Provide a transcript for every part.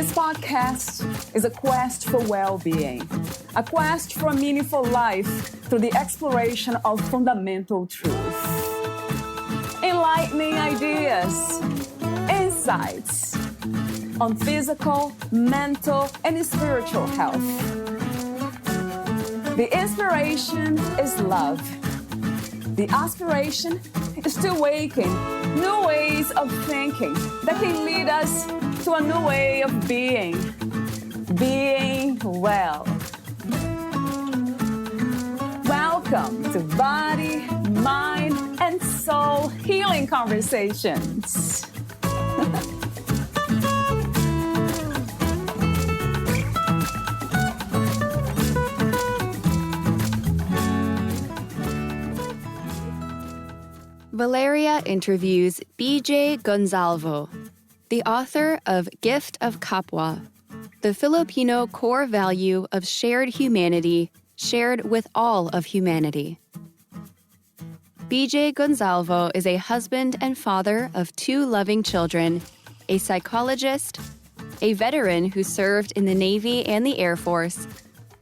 This podcast is a quest for well-being, a quest for a meaningful life through the exploration of fundamental truth. Enlightening ideas, insights on physical, mental, and spiritual health. The inspiration is love. The aspiration is to awaken new ways of thinking that can lead us to a new way of being well. Welcome to Body, Mind, and Soul Healing Conversations. Valeria interviews BJ Gonzalvo, the author of Gift of Kapwa, the Filipino core value of shared humanity shared with all of humanity. BJ Gonzalvo is a husband and father of 2 loving children, a psychologist, a veteran who served in the Navy and the Air Force,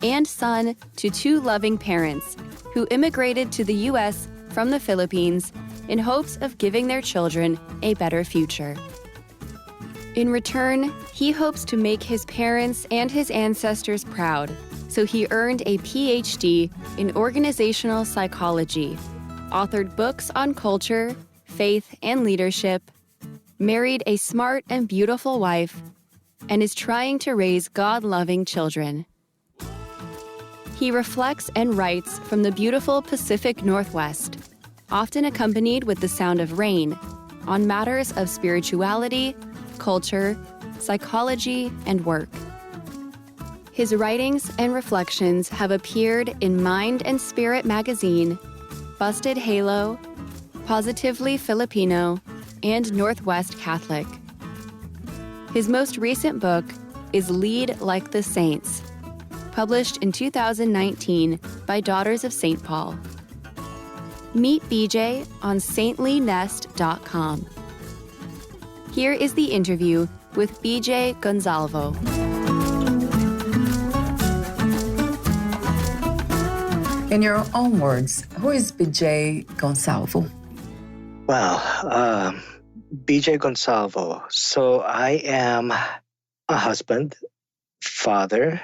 and son to 2 loving parents who immigrated to the U.S. from the Philippines in hopes of giving their children a better future. In return, he hopes to make his parents and his ancestors proud, so he earned a PhD in organizational psychology, authored books on culture, faith, and leadership, married a smart and beautiful wife, and is trying to raise God-loving children. He reflects and writes from the beautiful Pacific Northwest, often accompanied with the sound of rain, on matters of spirituality, culture, psychology, and work. His writings and reflections have appeared in Mind and Spirit magazine, Busted Halo, Positively Filipino, and Northwest Catholic. His most recent book is Lead Like the Saints, published in 2019 by Daughters of St. Paul. Meet BJ on saintlynest.com. Here is the interview with BJ Gonzalvo. In your own words, who is BJ Gonzalvo? Well, BJ Gonzalvo. So I am a husband, father.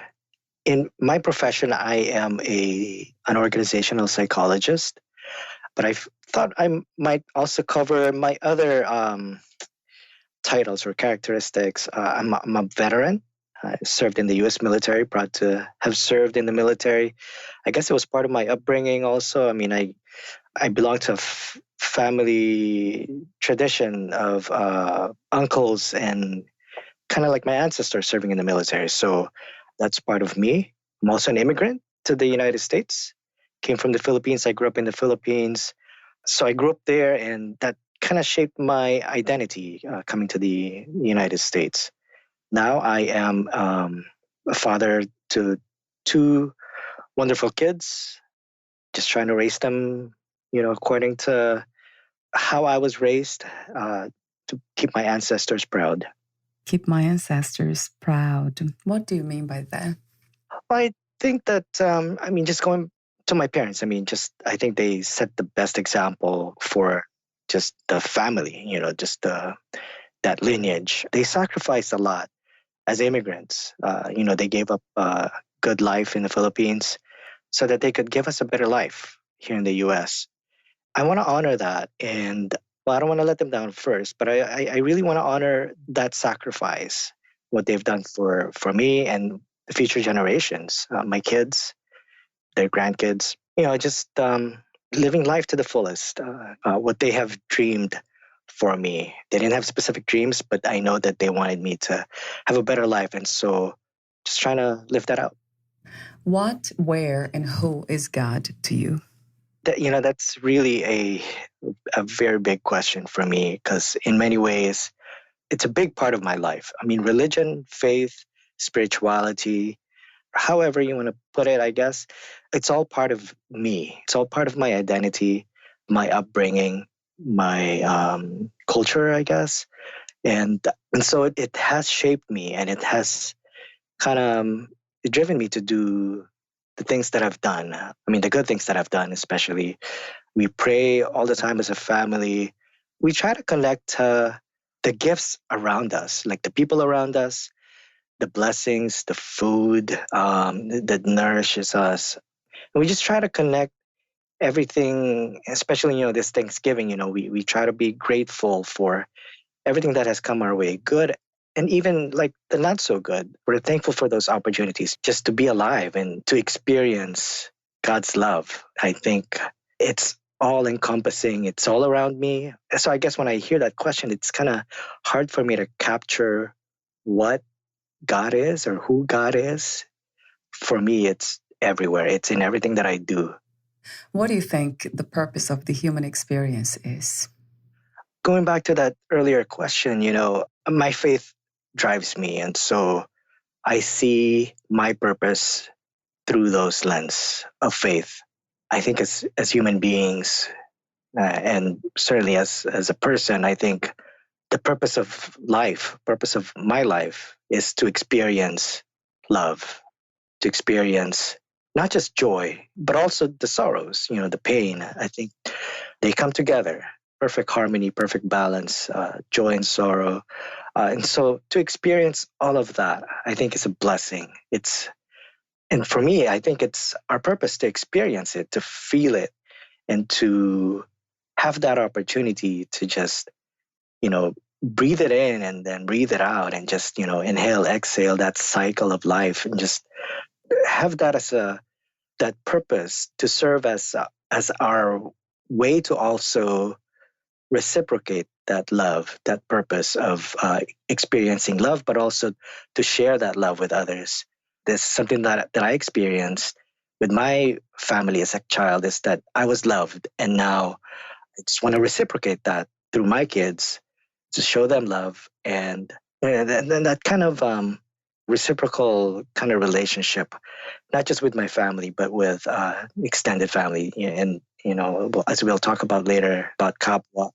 In my profession, I am an organizational psychologist. But I thought I might also cover my other titles or characteristics. I'm a veteran. I served in the U.S. military, proud to have served in the military. I guess it was part of my upbringing also. I mean, I belong to a family tradition of uncles and kind of like my ancestors serving in the military. So that's part of me. I'm also an immigrant to the United States. Came from the Philippines. I grew up in the Philippines. So I grew up there, and that kind of shaped my identity coming to the United States. Now I am a father to 2 wonderful kids, just trying to raise them, according to how I was raised, to keep my ancestors proud. Keep my ancestors proud. What do you mean by that? I think that, just going to my parents, I think they set the best example for just the family, just that lineage. They sacrificed a lot as immigrants. They gave up a good life in the Philippines so that they could give us a better life here in the U.S. I want to honor that. And I don't want to let them down first, but I really want to honor that sacrifice, what they've done for me and the future generations, my kids, their grandkids, just living life to the fullest, what they have dreamed for me. They didn't have specific dreams, but I know that they wanted me to have a better life. And so just trying to live that out. What, where, and who is God to you? That's really a very big question for me, because in many ways, it's a big part of my life. Religion, faith, spirituality, however you want to put it, I guess, it's all part of me. It's all part of my identity, my upbringing, my culture, I guess. And so it has shaped me, and it has kind of driven me to do the things that I've done. I mean, the good things that I've done, especially. We pray all the time as a family. We try to connect the gifts around us, like the people around us, the blessings, the food that nourishes us. And we just try to connect everything, especially, this Thanksgiving, we try to be grateful for everything that has come our way, good and even like the not so good. We're thankful for those opportunities just to be alive and to experience God's love. I think it's all encompassing. It's all around me. So I guess when I hear that question, it's kind of hard for me to capture what God is or who God is. For me, it's everywhere. It's in everything that I do. What do you think the purpose of the human experience is? Going back to that earlier question, my faith drives me. And so I see my purpose through those lens of faith. I think as human beings, and certainly as a person, I think the purpose of my life is to experience love, to experience not just joy, but also the sorrows, the pain. I think they come together, perfect harmony, perfect balance, joy and sorrow. And so to experience all of that, I think is a blessing. And for me, I think it's our purpose to experience it, to feel it, and to have that opportunity to just, breathe it in and then breathe it out and just, inhale, exhale, that cycle of life, and just have that as that purpose to serve as our way to also reciprocate that love, that purpose of experiencing love, but also to share that love with others. This is something that I experienced with my family as a child, is that I was loved, and now I just want to reciprocate that through my kids, to show them love, and then that kind of reciprocal kind of relationship, not just with my family, but with extended family, and as we'll talk about later about Kapwa,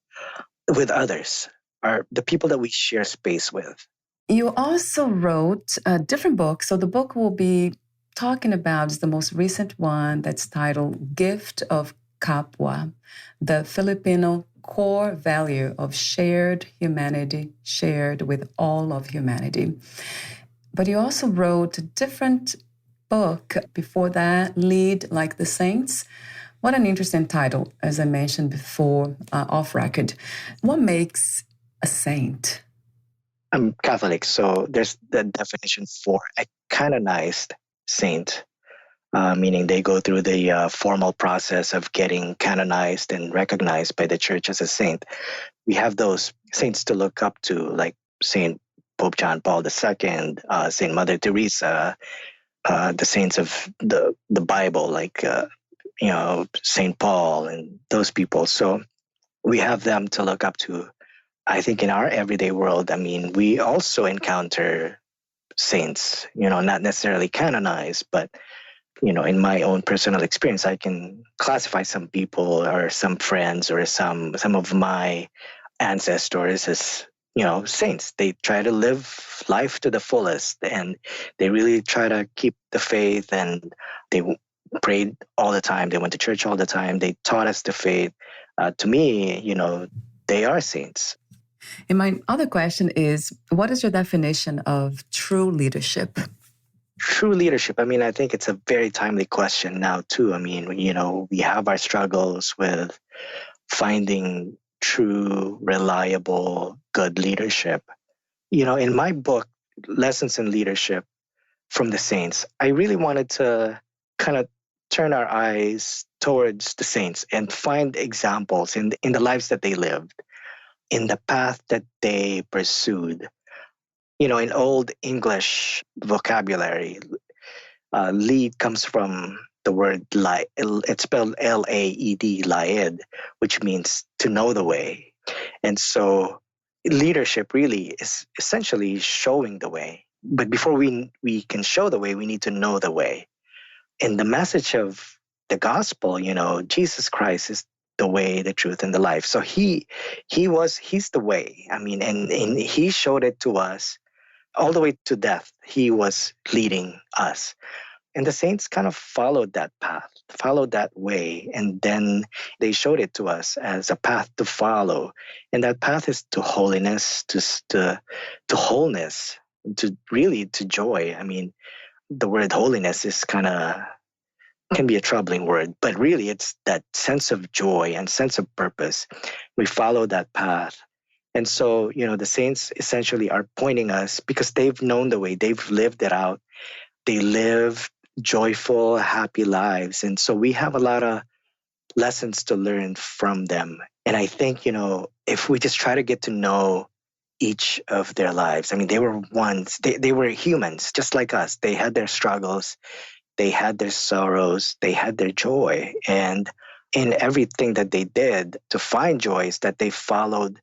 with others, are the people that we share space with. You also wrote a different book. So the book we'll be talking about is the most recent one that's titled Gift of Kapwa, the Filipino core value of shared humanity, shared with all of humanity. But you also wrote a different book before that, Lead Like the Saints. What an interesting title, as I mentioned before, off record. What makes a saint? I'm Catholic, so there's the definition for a canonized saint, meaning they go through the formal process of getting canonized and recognized by the church as a saint. We have those saints to look up to, like Saint Pope John Paul II, Saint Mother Teresa, the saints of the Bible, like Saint Paul and those people. So we have them to look up to. I think in our everyday world, I mean, we also encounter saints, not necessarily canonized, but, in my own personal experience, I can classify some people or some friends or some of my ancestors as, saints. They try to live life to the fullest, and they really try to keep the faith, and they prayed all the time. They went to church all the time. They taught us the faith. To me, they are saints. And my other question is, what is your definition of true leadership? True leadership. I mean, I think it's a very timely question now, too. I mean, we have our struggles with finding true, reliable, good leadership. In my book, Lessons in Leadership from the Saints, I really wanted to kind of turn our eyes towards the saints and find examples in the lives that they lived, in the path that they pursued. In Old English vocabulary, lead comes from the word laed. It's spelled Laed, laed, which means to know the way. And so leadership really is essentially showing the way. But before we can show the way, we need to know the way. And the message of the gospel, Jesus Christ is the way, the truth, and the life. So he's the way. I mean, and he showed it to us all the way to death. He was leading us. And the saints kind of followed that path, followed that way. And then they showed it to us as a path to follow. And that path is to holiness, to wholeness, to really to joy. I mean, the word holiness is can be a troubling word, but really it's that sense of joy and sense of purpose. We follow that path. And so, the saints essentially are pointing us because they've known the way, they've lived it out. They live joyful, happy lives. And so we have a lot of lessons to learn from them. And I think, if we just try to get to know each of their lives, I mean, they were humans just like us. They had their struggles, they had their sorrows, they had their joy. And in everything that they did to find joy is that they followed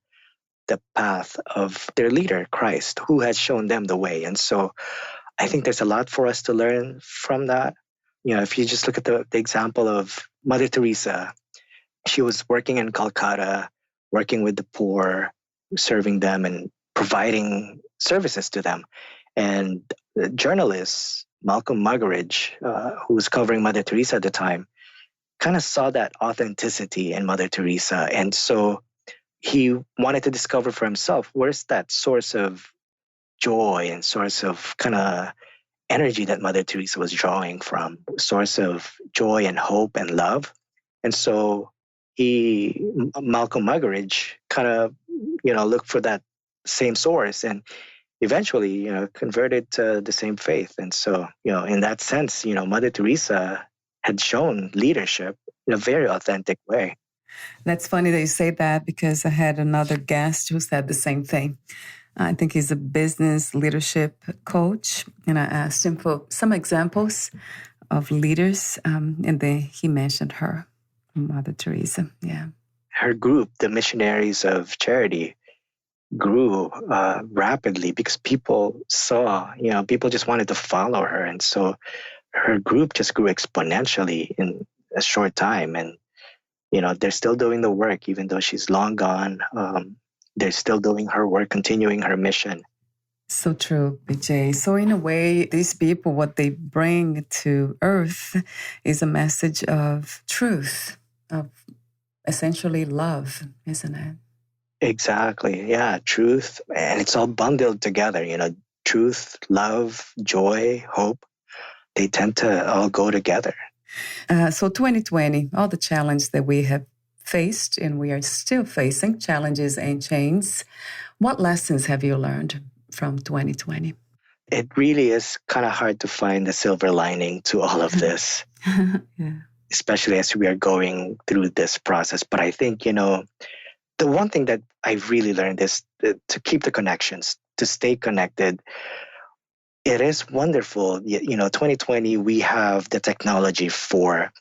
the path of their leader, Christ, who has shown them the way. And so I think there's a lot for us to learn from that. If you just look at the example of Mother Teresa, she was working in Calcutta, working with the poor, serving them and providing services to them. And the journalist, Malcolm Muggeridge, who was covering Mother Teresa at the time, kind of saw that authenticity in Mother Teresa. And so he wanted to discover for himself, where's that source of joy and source of kind of energy that Mother Teresa was drawing from, source of joy and hope and love. And so Malcolm Muggeridge kind of, looked for that same source and eventually, converted to the same faith. And so, in that sense, Mother Teresa had shown leadership in a very authentic way. That's funny that you say that because I had another guest who said the same thing. I think he's a business leadership coach, and I asked him for some examples of leaders, and then he mentioned her, Mother Teresa. Yeah, her group, the Missionaries of Charity, grew rapidly because people saw, people just wanted to follow her, and so her group just grew exponentially in a short time. And they're still doing the work, even though she's long gone. They're still doing her work, continuing her mission. So true, BJ. So in a way, these people, what they bring to earth is a message of truth, of essentially love, isn't it? Exactly. Yeah, truth. And it's all bundled together, truth, love, joy, hope. They tend to all go together. So 2020, all the challenges that we have faced and we are still facing, challenges and chains. What lessons have you learned from 2020? It really is kind of hard to find the silver lining to all of this, yeah. Especially as we are going through this process. But I think, the one thing that I really learned is to keep the connections, to stay connected. It is wonderful. 2020, we have the technology for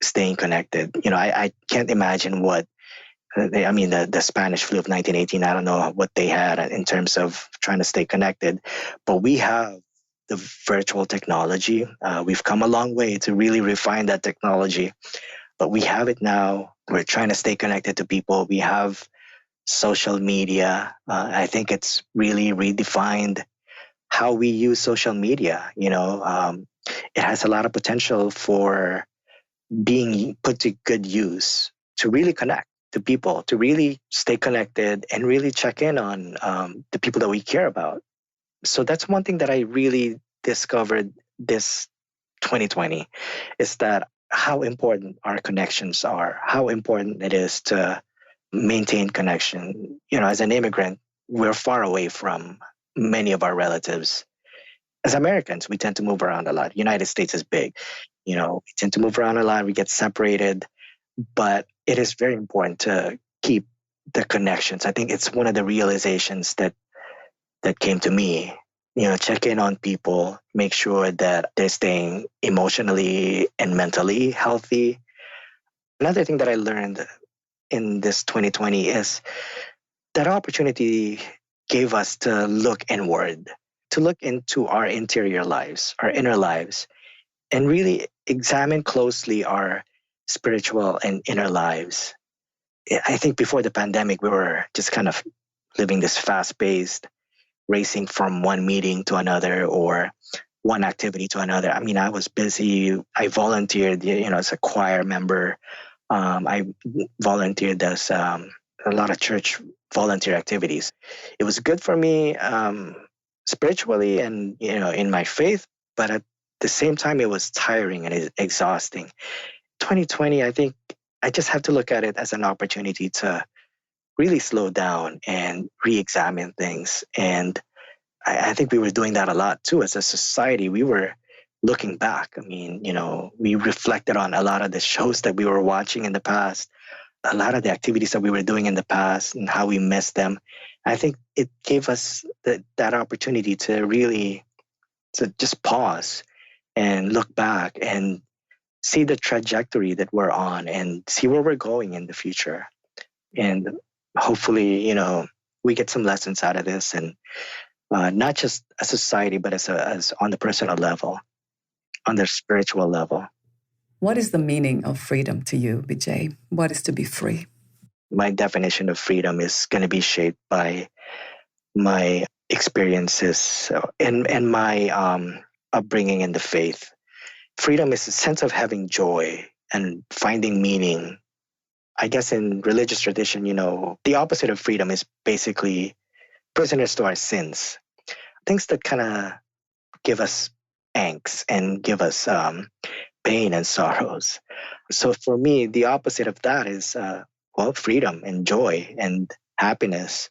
staying connected. I can't imagine the Spanish flu of 1918, I don't know what they had in terms of trying to stay connected, but we have the virtual technology. We've come a long way to really refine that technology, but we have it now. We're trying to stay connected to people. We have social media. I think it's really redefined how we use social media. It has a lot of potential for being put to good use, to really connect to people, to really stay connected and really check in on the people that we care about. So that's one thing that I really discovered this 2020 is that how important our connections are, how important it is to maintain connection. As an immigrant, we're far away from many of our relatives. As Americans, we tend to move around a lot. United States is big. We tend to move around a lot. We get separated. But it is very important to keep the connections. I think it's one of the realizations that came to me. Check in on people, make sure that they're staying emotionally and mentally healthy. Another thing that I learned in this 2020 is that opportunity gave us to look inward, to look into our interior lives, our inner lives, and really examine closely our spiritual and inner lives. I think before the pandemic, we were just kind of living this fast-paced, racing from one meeting to another or one activity to another. I mean, I was busy. I volunteered, as a choir member. I volunteered as a lot of church volunteer activities. It was good for me spiritually and, in my faith, but at the same time, it was tiring and exhausting. 2020, I think I just have to look at it as an opportunity to really slow down and re-examine things. And I think we were doing that a lot too as a society. We were looking back. I mean, we reflected on a lot of the shows that we were watching in the past, a lot of the activities that we were doing in the past and how we missed them. I think it gave us that opportunity to really to just pause and look back and see the trajectory that we're on and see where we're going in the future. And hopefully, we get some lessons out of this, and not just a society, but as on the personal level, on the spiritual level. What is the meaning of freedom to you, BJ? What is to be free? My definition of freedom is going to be shaped by my experiences and my upbringing in the faith. Freedom is a sense of having joy and finding meaning. I guess in religious tradition, the opposite of freedom is basically prisoners to our sins, things that kind of give us angst and give us pain and sorrows. So for me, the opposite of that is, freedom and joy and happiness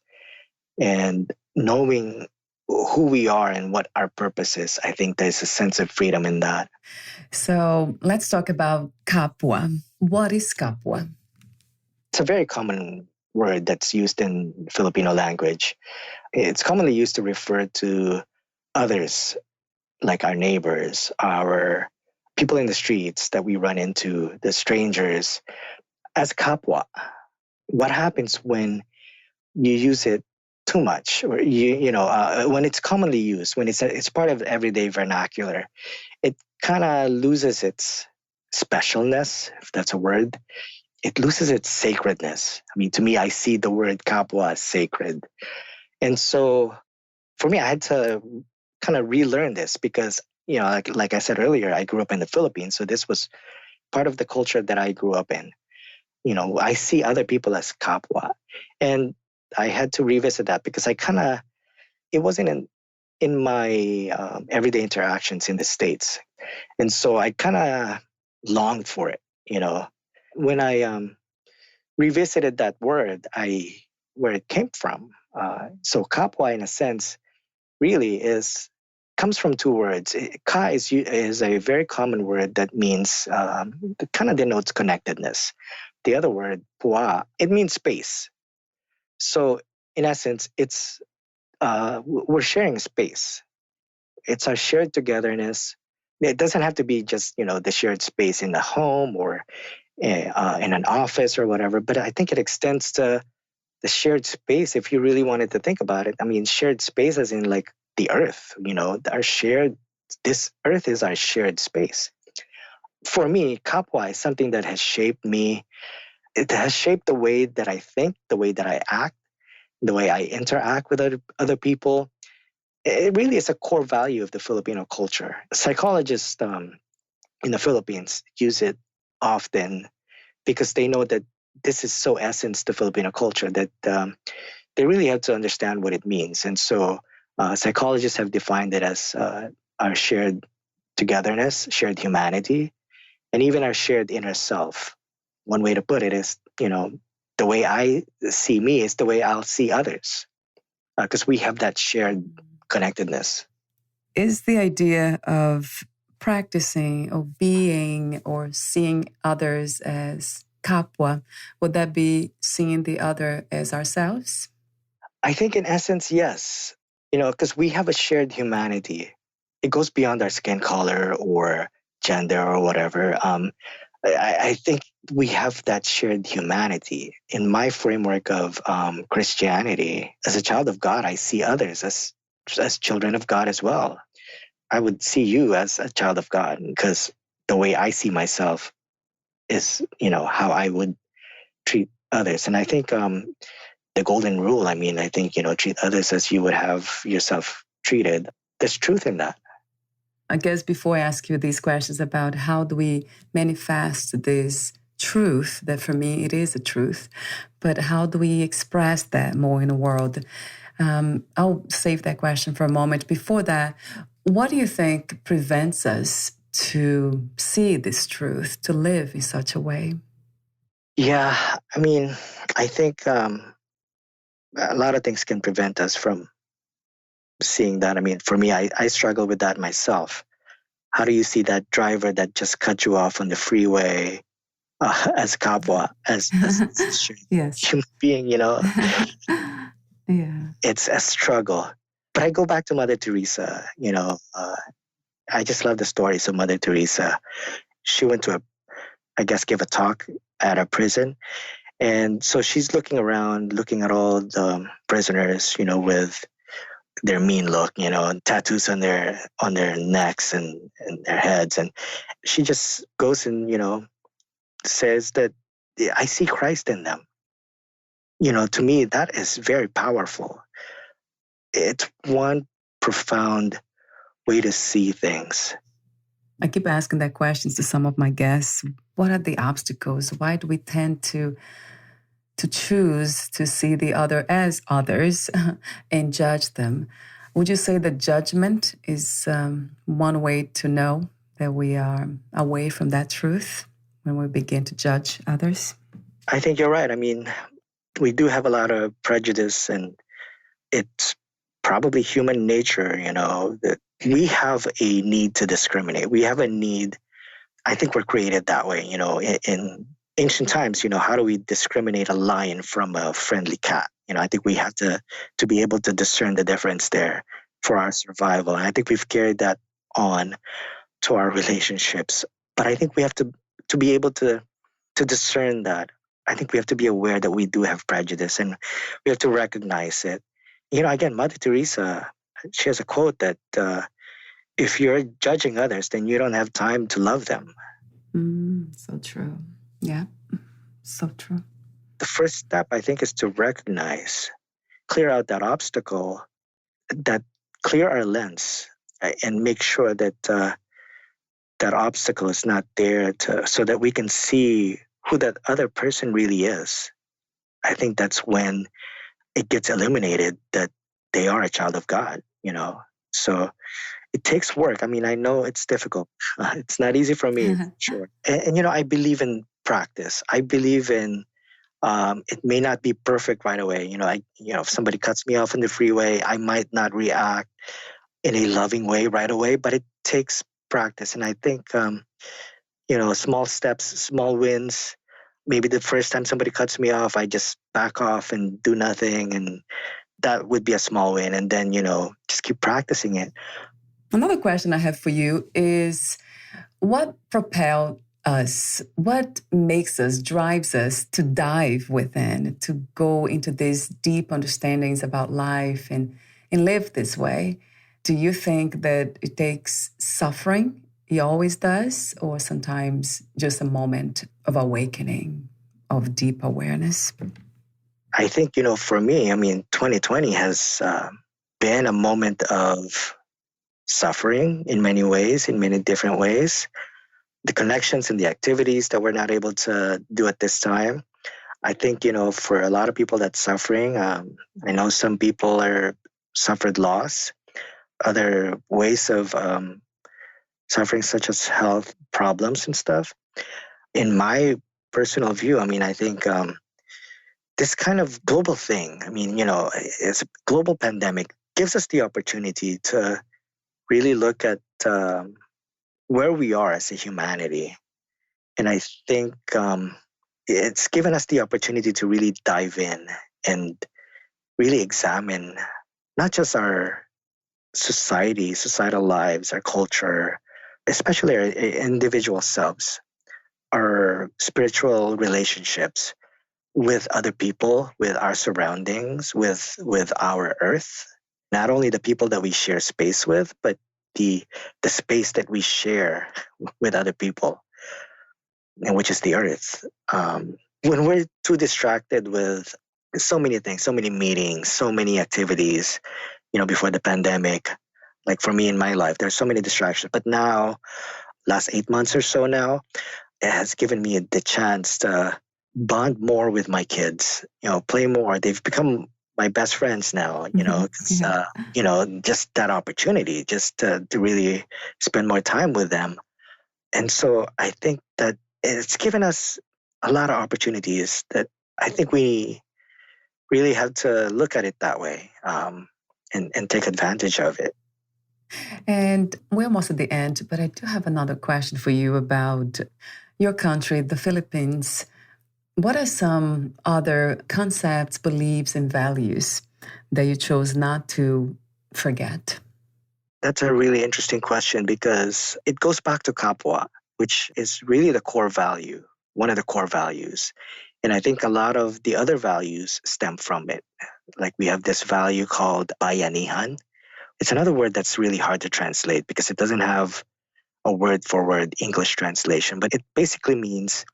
and knowing who we are and what our purpose is. I think there's a sense of freedom in that. So let's talk about Kapwa. What is Kapwa? It's a very common word that's used in Filipino language. It's commonly used to refer to others, like our neighbors, our people in the streets that we run into, the strangers, as Kapwa. What happens when you use it too much, or when it's commonly used, when it's part of everyday vernacular, it kind of loses its specialness, if that's a word. It loses its sacredness. I mean, to me, I see the word Kapwa as sacred. And so for me, I had to kind of relearn this because, like I said earlier, I grew up in the Philippines. So this was part of the culture that I grew up in. I see other people as Kapwa. And I had to revisit that because it wasn't in my everyday interactions in the States. And so I kind of longed for it, When I revisited that word, where it came from. So Kapwa, in a sense, really comes from two words. Ka is a very common word that means, that kind of denotes connectedness. The other word, pua, it means space. So in essence, it's we're sharing space. It's our shared togetherness. It doesn't have to be just the shared space in the home or in an office or whatever, but I think it extends to the shared space. If you really wanted to think about it, I mean, shared space as in like the earth. This earth is our shared space. For me, Kapwa is something that has shaped me. It has shaped the way that I think, the way that I act, the way I interact with other people. It really is a core value of the Filipino culture. Psychologists in the Philippines use it often because they know that this is so essence to Filipino culture that they really have to understand what it means. And so psychologists have defined it as our shared togetherness, shared humanity, and even our shared inner self. One way to put it is, the way I see me is the way I'll see others, because we have that shared connectedness. Is the idea of practicing or being or seeing others as Kapwa, would that be seeing the other as ourselves? I think in essence, yes. Because we have a shared humanity. It goes beyond our skin color or gender or whatever. I think we have that shared humanity. In my framework of Christianity, as a child of God, I see others as children of God as well. I would see you as a child of God because the way I see myself is, how I would treat others. And I think the golden rule, I think, treat others as you would have yourself treated. There's truth in that. I guess before I ask you these questions about how do we manifest this truth, that for me it is a truth, but how do we express that more in the world? I'll save that question for a moment. Before that, what do you think prevents us to see this truth, to live in such a way? Yeah, I think a lot of things can prevent us from seeing that. For me, I struggle with that myself. How do you see that driver that just cut you off on the freeway as Kapwa, as yes. human being, Yeah. It's a struggle. But I go back to Mother Teresa, I just love the stories of Mother Teresa. She went to give a talk at a prison. And so she's looking around, looking at all the prisoners, with their mean look, tattoos on their necks and their heads. And she just goes and, says that I see Christ in them. To me, that is very powerful. It's one profound way to see things. I keep asking that question to some of my guests. What are the obstacles? Why do we tend to choose to see the other as others and judge them? Would you say that judgment is one way to know that we are away from that truth when we begin to judge others? I think you're right. We do have a lot of prejudice, and it's probably human nature, that we have a need to discriminate. We have a need. I think we're created that way, in ancient times, how do we discriminate a lion from a friendly cat? I think we have to be able to discern the difference there for our survival. And I think we've carried that on to our relationships. But I think we have to be able to discern that. I think we have to be aware that we do have prejudice, and we have to recognize it. Again, Mother Teresa, she has a quote that if you're judging others, then you don't have time to love them. So true. Yeah, so true. The first step, I think, is to recognize, clear out that obstacle, that clear our lens, right? And make sure that that obstacle is not there so that we can see who that other person really is. I think that's when it gets illuminated that they are a child of God, So it takes work. I know it's difficult. It's not easy for me, sure. And I believe in practice. I believe in it may not be perfect right away. If somebody cuts me off in the freeway, I might not react in a loving way right away, but it takes practice. And I think, small steps, small wins. Maybe the first time somebody cuts me off, I just back off and do nothing. And that would be a small win. And then, just keep practicing it. Another question I have for you is, what propelled us, what makes us, drives us to dive within, to go into these deep understandings about life and live this way? Do you think that it takes suffering? It always does, or sometimes just a moment of awakening, of deep awareness? I think, for me, 2020 has been a moment of suffering in many ways, in many different ways. The connections and the activities that we're not able to do at this time. I think, for a lot of people that's suffering, I know some people suffered loss, other ways of suffering, such as health problems and stuff. In my personal view, I think this kind of global thing, it's a global pandemic, gives us the opportunity to really look at where we are as a humanity. And I think it's given us the opportunity to really dive in and really examine not just our societal lives, our culture, especially our individual selves, our spiritual relationships with other people, with our surroundings, with our earth. Not only the people that we share space with, but the space that we share with other people. and which is the earth. When we're too distracted with so many things, so many meetings, so many activities, before the pandemic, like for me in my life, there's so many distractions. But now, last 8 months or so now, it has given me the chance to bond more with my kids, play more. They've become my best friends now, just that opportunity just to really spend more time with them. And so I think that it's given us a lot of opportunities that I think we really have to look at it that way, and take advantage of it. And we're almost at the end, but I do have another question for you about your country, the Philippines. What are some other concepts, beliefs, and values that you chose not to forget? That's a really interesting question because it goes back to Kapwa, which is really the core value, one of the core values. And I think a lot of the other values stem from it. Like we have this value called bayanihan. It's another word that's really hard to translate because it doesn't have a word-for-word English translation, but it basically means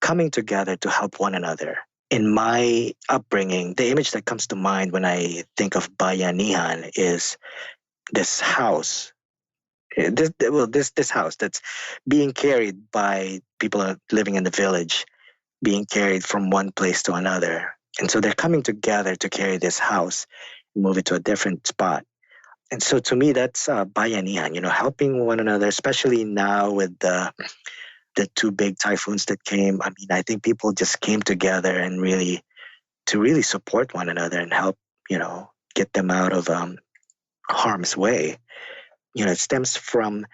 coming together to help one another. In my upbringing, the image that comes to mind when I think of bayanihan is this house. This house that's being carried by people living in the village, being carried from one place to another. And so they're coming together to carry this house and move it to a different spot. And so to me, that's bayanihan, helping one another, especially now with the two big typhoons that came. I mean, I think people just came together and really support one another and help, get them out of harm's way. It stems from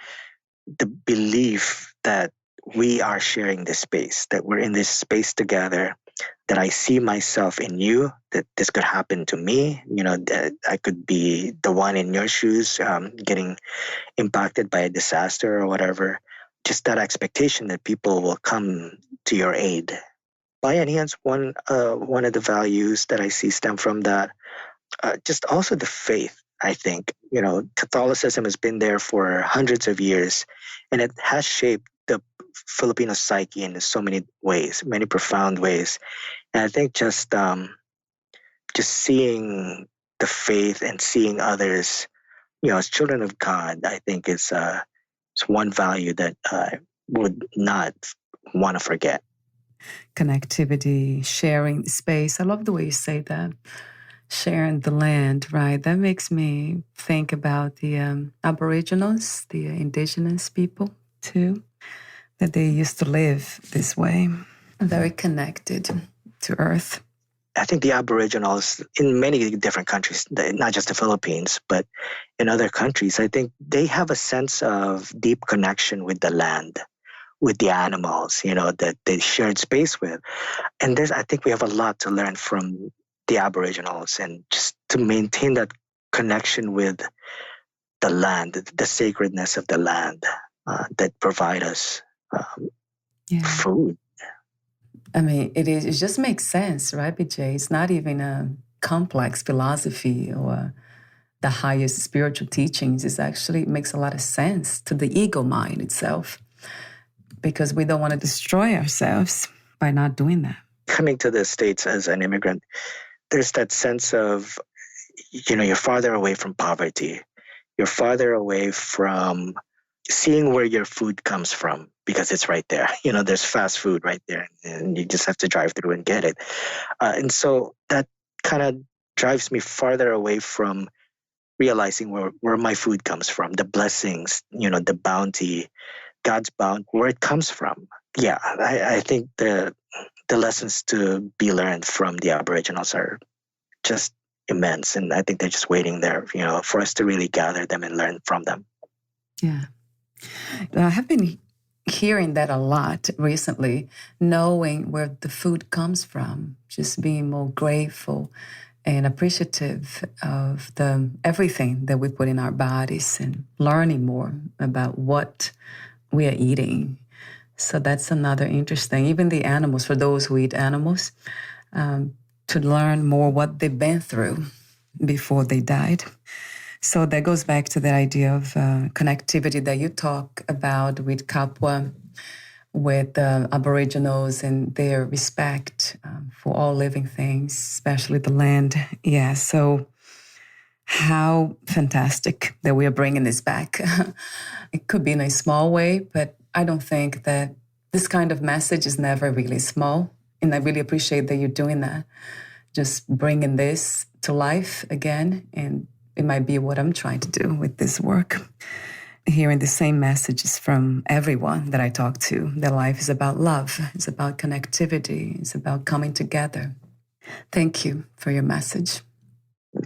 the belief that we are sharing this space, that we're in this space together, that I see myself in you, that this could happen to me, that I could be the one in your shoes, getting impacted by a disaster or whatever. Just that expectation that people will come to your aid. Bayanihan's one of the values that I see stem from that. Just also the faith, I think. Catholicism has been there for hundreds of years, and it has shaped the Filipino psyche in so many ways, many profound ways. And I think just seeing the faith and seeing others, as children of God, I think it's one value that I would not want to forget. Connectivity, sharing space. I love the way you say that. Sharing the land, right? That makes me think about the Aboriginals, the indigenous people too, that they used to live this way, very connected to Earth. I think the Aboriginals in many different countries, not just the Philippines, but in other countries, I think they have a sense of deep connection with the land, with the animals, that they shared space with. And I think we have a lot to learn from the Aboriginals, and just to maintain that connection with the land, the sacredness of the land that provide us food. I mean, it just makes sense, right, BJ? It's not even a complex philosophy or the highest spiritual teachings. It makes a lot of sense to the ego mind itself, because we don't want to destroy ourselves by not doing that. Coming to the States as an immigrant, there's that sense of, you're farther away from poverty. You're farther away from seeing where your food comes from because it's right there. There's fast food right there and you just have to drive through and get it. And so that kind of drives me farther away from realizing where my food comes from, the blessings, the bounty, God's bounty, where it comes from. Yeah, I think the lessons to be learned from the Aboriginals are just immense. And I think they're just waiting there, for us to really gather them and learn from them. Yeah. I have been hearing that a lot recently, knowing where the food comes from, just being more grateful and appreciative of everything that we put in our bodies and learning more about what we are eating. So that's another interesting, even the animals, for those who eat animals, to learn more what they've been through before they died. So that goes back to the idea of connectivity that you talk about with Kapwa. with Aboriginals and their respect for all living things, especially the land. Yeah, so how fantastic that we are bringing this back. It could be in a small way, but I don't think that this kind of message is never really small. And I really appreciate that you're doing that, just bringing this to life again. And it might be what I'm trying to do with this work. Hearing the same messages from everyone that I talk to. Their life is about love. It's about connectivity. It's about coming together. Thank you for your message.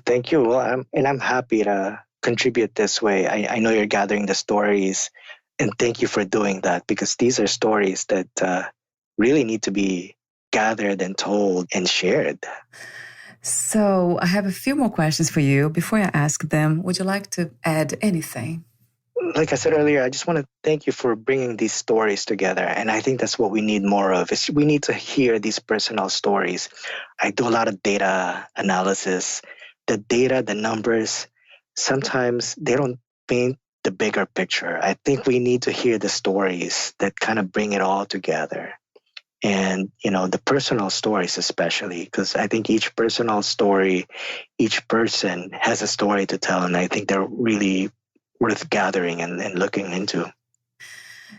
Thank you. Well, I'm happy to contribute this way. I know you're gathering the stories, and thank you for doing that, because these are stories that really need to be gathered and told and shared. So I have a few more questions for you. Before I ask them, would you like to add anything? Like I said earlier, I just want to thank you for bringing these stories together. And I think that's what we need more of, is we need to hear these personal stories. I do a lot of data analysis. The data, the numbers, sometimes they don't paint the bigger picture. I think we need to hear the stories that kind of bring it all together. And, the personal stories especially, because I think each personal story, each person has a story to tell. And I think they're really worth gathering and looking into.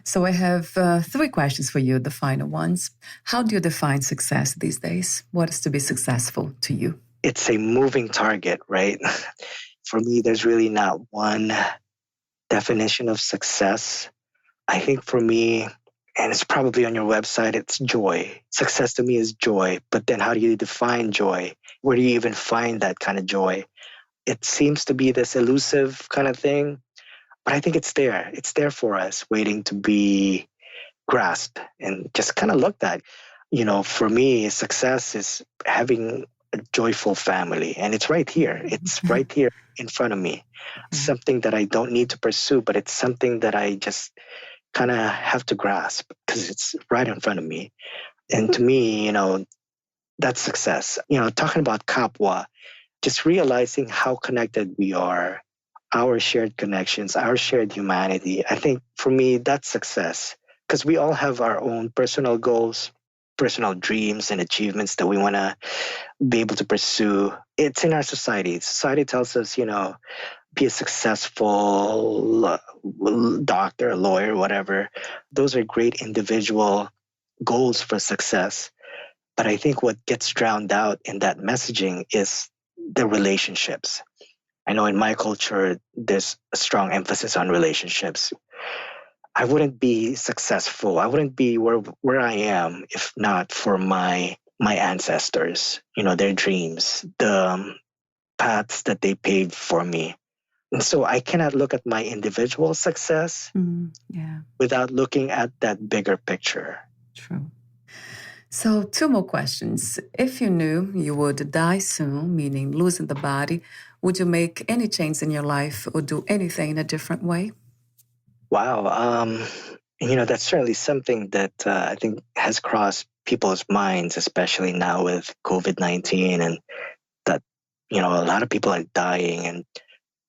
So I have 3 questions for you, the final ones. How do you define success these days? What is to be successful to you? It's a moving target, right? For me, there's really not one definition of success. I think for me, and it's probably on your website, it's joy. Success to me is joy. But then how do you define joy? Where do you even find that kind of joy? It seems to be this elusive kind of thing. But I think it's there. It's there for us, waiting to be grasped and just kind of looked at. For me, success is having a joyful family. And it's right here. It's right here in front of me. Something that I don't need to pursue, but it's something that I just kind of have to grasp because it's right in front of me. And to me, that's success. Talking about Kapwa, just realizing how connected we are, our shared connections, our shared humanity. I think for me, that's success, because we all have our own personal goals, personal dreams and achievements that we want to be able to pursue. It's in our society. Society tells us, be a successful doctor, lawyer, whatever. Those are great individual goals for success. But I think what gets drowned out in that messaging is the relationships. I know in my culture, there's a strong emphasis on relationships. I wouldn't be successful. I wouldn't be where I am if not for my ancestors, their dreams, the paths that they paved for me. And so I cannot look at my individual success without looking at that bigger picture. True. So 2 more questions. If you knew you would die soon, meaning losing the body, would you make any change in your life or do anything in a different way? Wow. That's certainly something that I think has crossed people's minds, especially now with COVID-19, and that, a lot of people are dying. And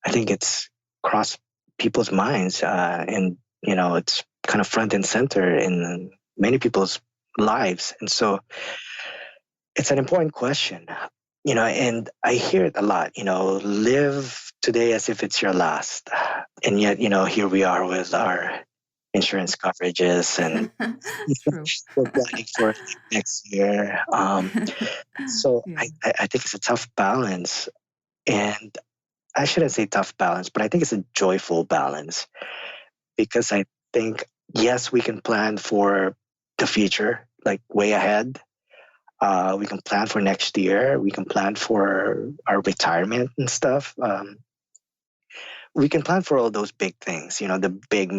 I think it's crossed people's minds and, it's kind of front and center in many people's lives. And so it's an important question, and I hear it a lot, live today as if it's your last. And yet, here we are with our insurance coverages and we're planning for next year. So I think it's a tough balance. And I shouldn't say tough balance, but I think it's a joyful balance, because I think, yes, we can plan for the future, like way ahead. We can plan for next year. We can plan for our retirement and stuff. We can plan for all those big things, the big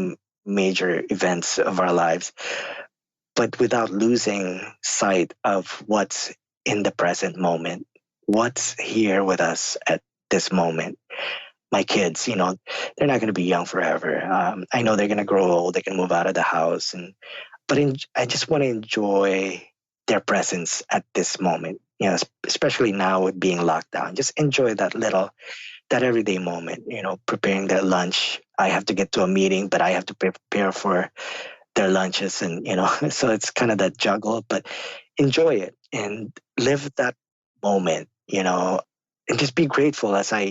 major events of our lives, but without losing sight of what's in the present moment, what's here with us at this moment. My kids, they're not going to be young forever. I know they're going to grow old. They can move out of the house, but I just want to enjoy their presence at this moment. Especially now with being locked down. Just enjoy that everyday moment. Preparing their lunch. I have to get to a meeting, but I have to prepare for their lunches, and so it's kind of that juggle, but enjoy it and live that moment, and just be grateful as I,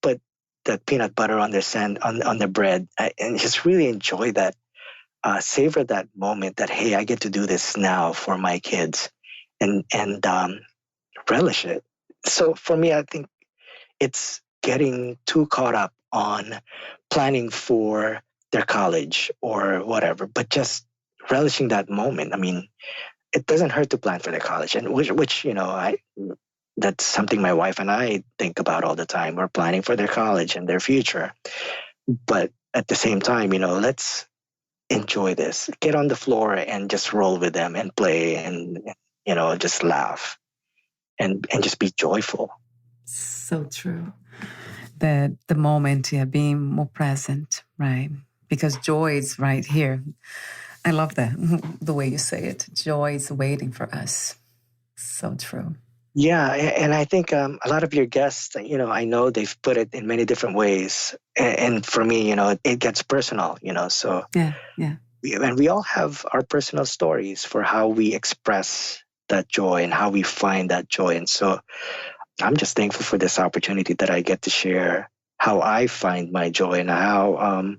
put the peanut butter on their on the bread, and just really enjoy that, savor that moment that, hey, I get to do this now for my kids, and relish it. So for me, I think it's getting too caught up on planning for their college or whatever, but just relishing that moment. I mean, it doesn't hurt to plan for their college, and which that's something my wife and I think about all the time. We're planning for their college and their future, but at the same time, let's enjoy this. Get on the floor and just roll with them and play, and just laugh and just be joyful. So true. That the moment, being more present, right? Because joy is right here. I love that, the way you say it. Joy is waiting for us. So true. Yeah, and I think a lot of your guests, I know they've put it in many different ways. And for me, it gets personal, so. Yeah. And we all have our personal stories for how we express that joy and how we find that joy. And so I'm just thankful for this opportunity that I get to share how I find my joy, and how,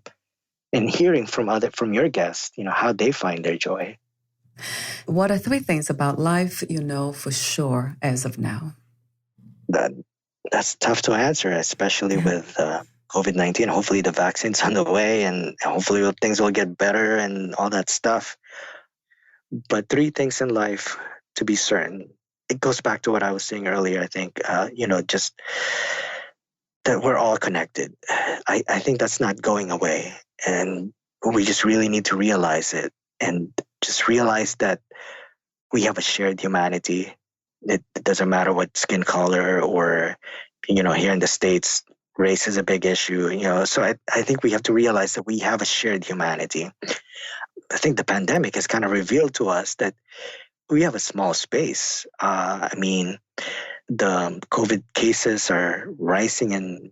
and hearing from your guests, how they find their joy. What are 3 things about life you know for sure as of now? That's tough to answer, especially with COVID-19. Hopefully the vaccine's on the way, and hopefully things will get better and all that stuff. But 3 things in life to be certain. It goes back to what I was saying earlier. I think, just that we're all connected. I think that's not going away. And we just really need to realize it, and just realize that we have a shared humanity. It doesn't matter what skin color, or, here in the States, race is a big issue, So I think we have to realize that we have a shared humanity. I think the pandemic has kind of revealed to us that we have a small space. The COVID cases are rising in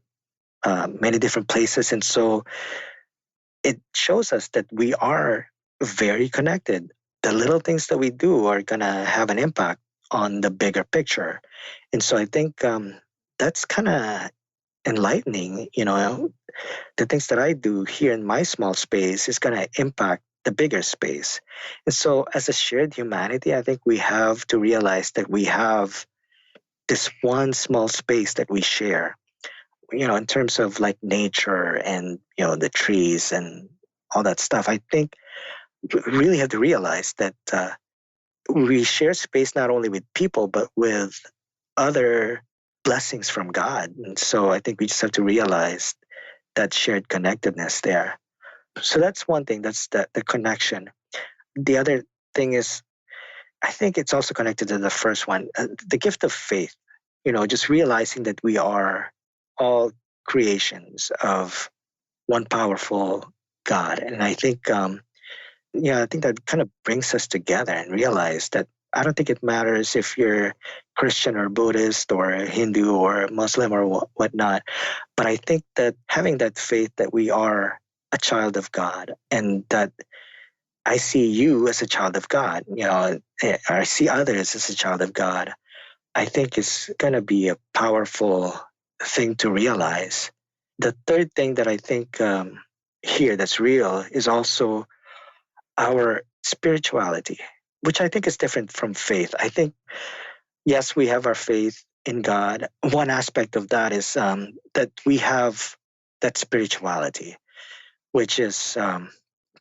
many different places. And so it shows us that we are very connected. The little things that we do are going to have an impact on the bigger picture. And so I think that's kind of enlightening. The things that I do here in my small space is going to impact the bigger space. And so as a shared humanity, I think we have to realize that we have this one small space that we share, in terms of like nature and, the trees and all that stuff. I think we really have to realize that we share space not only with people, but with other blessings from God. And so I think we just have to realize that shared connectedness there. So that's one thing, that's the connection. The other thing is, I think it's also connected to the first one, the gift of faith, just realizing that we are all creations of one powerful God. And I think, I think that kind of brings us together and realize that I don't think it matters if you're Christian or Buddhist or Hindu or Muslim or whatnot. But I think that having that faith that we are a child of God, and that I see you as a child of God, I see others as a child of God, I think is going to be a powerful thing to realize. The third thing that I think here that's real is also our spirituality, which I think is different from faith. I think, yes, we have our faith in God. One aspect of that is that we have that spirituality, which is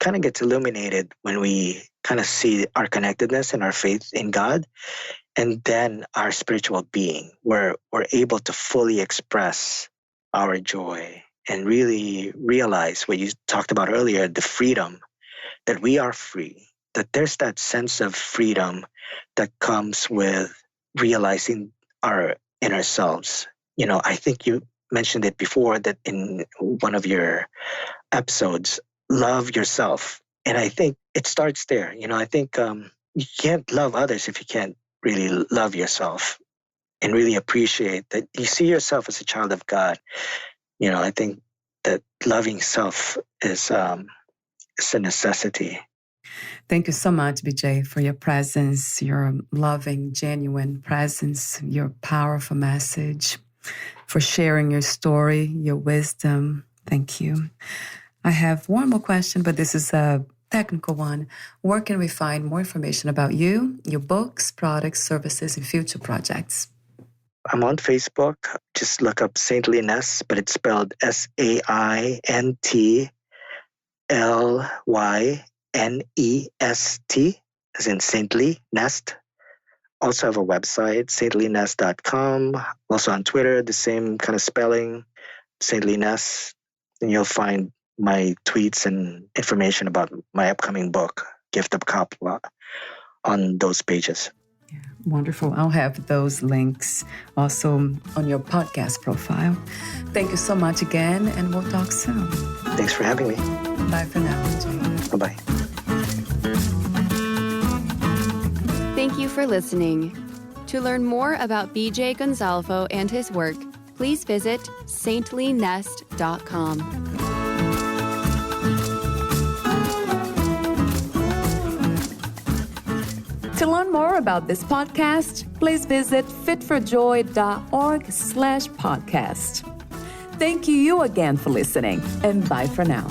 kind of gets illuminated when we kind of see our connectedness and our faith in God, and then our spiritual being, where we're able to fully express our joy and really realize what you talked about earlier, the freedom, that we are free, that there's that sense of freedom that comes with realizing our inner selves. I think you mentioned it before, that in one of your episodes, love yourself. And I think it starts there. I think you can't love others if you can't really love yourself and really appreciate that you see yourself as a child of God. I think that loving self is a necessity. Thank you so much, BJ, for your presence, your loving, genuine presence, your powerful message, for sharing your story, your wisdom. Thank you. I have one more question, but this is a technical one. Where can we find more information about you, your books, products, services, and future projects? I'm on Facebook. Just look up Saintly Nest, but it's spelled SAINTLYNEST, as in Saintly Nest. Also have a website, saintlynest.com. Also on Twitter, the same kind of spelling, Saintly Nest. And you'll find my tweets and information about my upcoming book, Gift of Kapwa, on those pages. Yeah, wonderful. I'll have those links also on your podcast profile. Thank you so much again, and we'll talk soon. Thanks for having me. Bye for now, BJ. Bye-bye. Thank you for listening. To learn more about BJ Gonzalvo and his work, please visit saintlynest.com. To learn more about this podcast, please visit fitforjoy.org/podcast. Thank you again for listening, and bye for now.